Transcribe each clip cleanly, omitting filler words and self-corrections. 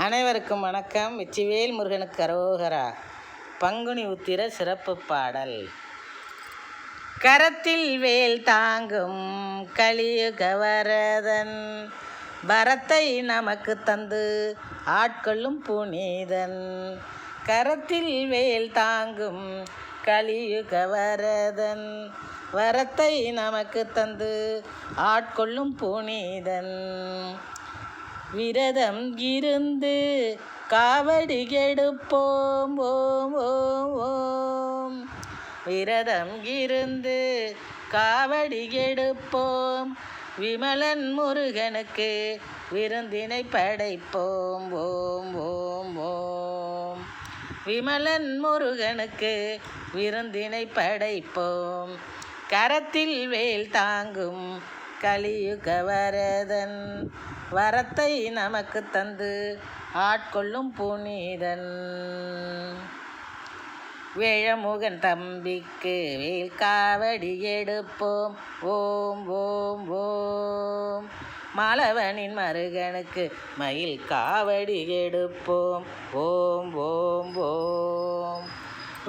அனைவருக்கும் வணக்கம். வெற்றிவேல் முருகனுக்கு அரோகரா. பங்குனி உத்திர சிறப்பு பாடல். கரத்தில் வேல் தாங்கும் கலியுக வரதன், பரத்தை நமக்கு தந்து ஆட்கொள்ளும் புனிதன். கரத்தில் வேல் தாங்கும் கலியுக வரதன், வரத்தை நமக்கு தந்து ஆட்கொள்ளும் புனிதன். விரதம் இருந்து காவடி எடுப்போம் ஓம் ஓம் ஓம். விரதம் இருந்து காவடி எடுப்போம், விமலன் முருகனுக்கு விருந்தினை படைப்போம் ஓம் ஓம் ஓம். விமலன் முருகனுக்கு விருந்தினை படைப்போம். கரத்தில் வேல் தாங்கும் கலியுக வரதன், வரத்தை நமக்கு தந்து ஆட்கொள்ளும் புனிதன். வேழமுகன் தம்பிக்கு வேல் காவடி எடுப்போம் ஓம் ஓம் ஓம். மாலவனின் மருகனுக்கு மயில் காவடி எடுப்போம் ஓம் ஓம் ஓம்.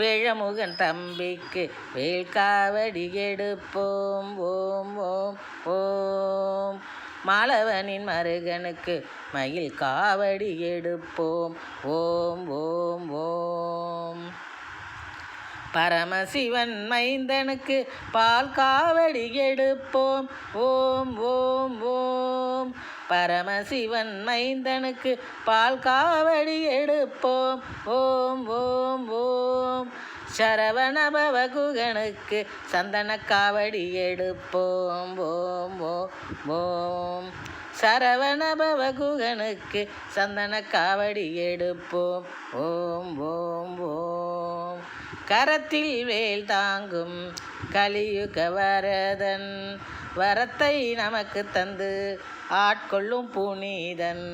வேழமுகன் தம்பிக்கு வேல் காவடி எடுப்போம் ஓம் ஓம் ஓம். மாலவனின் மருகனுக்கு மயில் காவடி எடுப்போம் ஓம் ஓம் ஓம். பரமசிவன் மைந்தனுக்கு பால் காவடி எடுப்போம் ஓம் ஓம் ஓம். பரமசிவன் மைந்தனுக்கு பால் காவடி எடுப்போம் ஓம் ஓம் ஓம். சரவணபவ குகனுக்கு சந்தன காவடி எடுப்போம் ஓம் ஓம் ஓம். சரவணபவ குகனுக்கு சந்தன காவடி எடுப்போம் ஓம் ஓம் ஓம். கரத்தில் வேல் தாங்கும் கலியுக வரதன், வரத்தை நமக்கு தந்து ஆட்கொள்ளும் புனிதன்.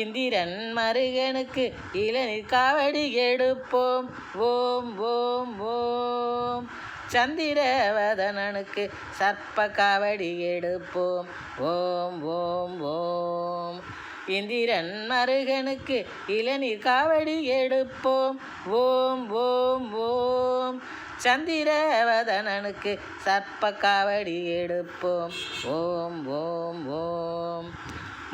இந்திரன் மருகனுக்கு இளநீர் காவடி எடுப்போம் ஓம் ஓம் ஓம். சந்திரவதனனுக்கு சர்ப்ப காவடி எடுப்போம் ஓம் ஓம் ஓம். இந்திரன் மருகனுக்கு இளநீர் காவடி எடுப்போம் ஓம் ஓம் ஓம். சந்திரவதனனுக்கு சர்ப்ப காவடி எடுப்போம் ஓம் ஓம் ஓம்.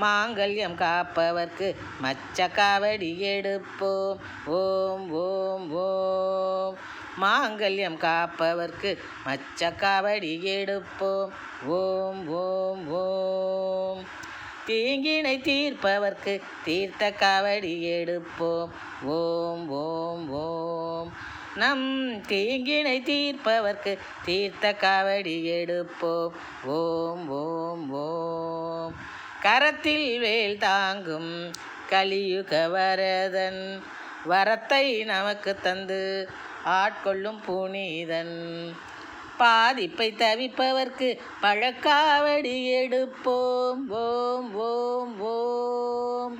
மாங்கல்யம் காப்பவர்க்கு மச்ச காவடி எடுப்போம் ஓம் ஓம் ஓம். மாங்கல்யம் காப்பவர்க்கு மச்ச காவடி எடுப்போம் ஓம் ஓம் ஓம். தீங்கினை தீர்ப்பவர்க்கு தீர்த்த காவடி எடுப்போம் ஓம் ஓம் ஓம். நம் தீங்கினை தீர்ப்பவர்க்கு தீர்த்த காவடி எடுப்போம் ஓம் ஓம் ஓம். கரத்தில் வேல் தாங்கும் கலியுக வரதன், வரத்தை நமக்கு தந்து ஆட்கொள்ளும் புனிதன். பாதிப்பை தவிப்பவர்க்கு பழக்காவடி எடுப்போம் ஓம் ஓம் ஓம்.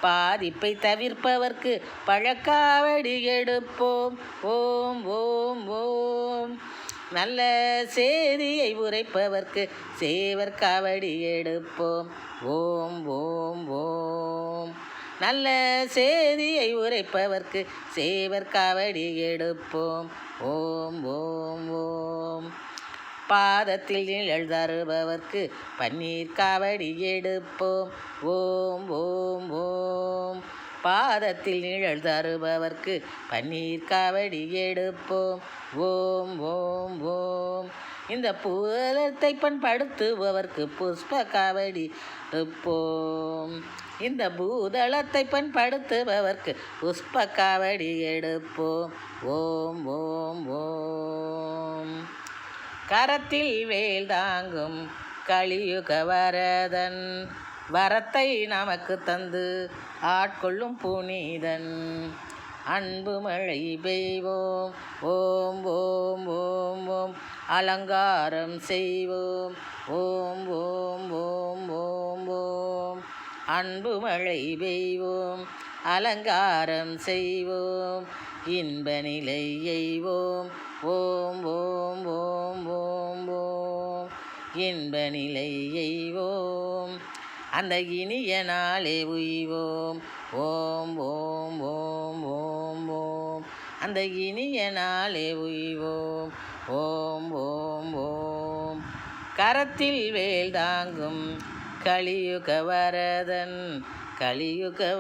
பாதிப்பை தவிர்ப்பவர்க்கு பழக்காவடி எடுப்போம் ஓம் ஓம் ஓம். நல்ல சேதியை உரைப்பவர்க்கு சேவர் காவடி எடுப்போம் ஓம் ஓம் ஓம். நல்ல சேதியை உரைப்பவர்க்கு சேவர் காவடி எடுப்போம் ஓம் ஓம் ஓம். பாதத்தில் நிழல் தருபவர்க்கு பன்னீர் காவடி எடுப்போம் ஓம் ஓம் ஓம். பாதத்தில் நிழல் தருபவர்க்கு பன்னீர் காவடி எடுப்போம் ஓம் ஓம் ஓம். இந்த பூதலத்தை பண்படுத்துபவர்க்கு புஷ்ப காவடி எடுப்போம். இந்த பூதளத்தை பண்படுத்துபவர்க்கு புஷ்ப காவடி எடுப்போம் ஓம் ஓம் ஓம். கரத்தில் வேல் தாங்கும் கலியுக வரதன், வரத்தை நமக்கு தந்து ஆட்கொள்ளும் புனிதன். அன்பு மழை பெய்வோம் ஓம் ஓம் ஓம் ஓம். அலங்காரம் செய்வோம் ஓம் ஓம் ஓம் ஓம் ஓம். அன்பு மழை பெய்வோம் அலங்காரம் செய்வோம், இன்ப நிலை எய்வோம் ஓம் ஓம் ஓம் ஓம் ஓம். இன்ப நிலை எய்வோம் அந்த இனிய நாளே உய்வோம். ஓம் ஓம் ஓம் ஓம் ஓம். அந்த இனிய நாளே உய்வோம். ஓம் ஓம் ஓம். கரத்தில் வேல் தாங்கும் கலியுக வரதன் கலியுக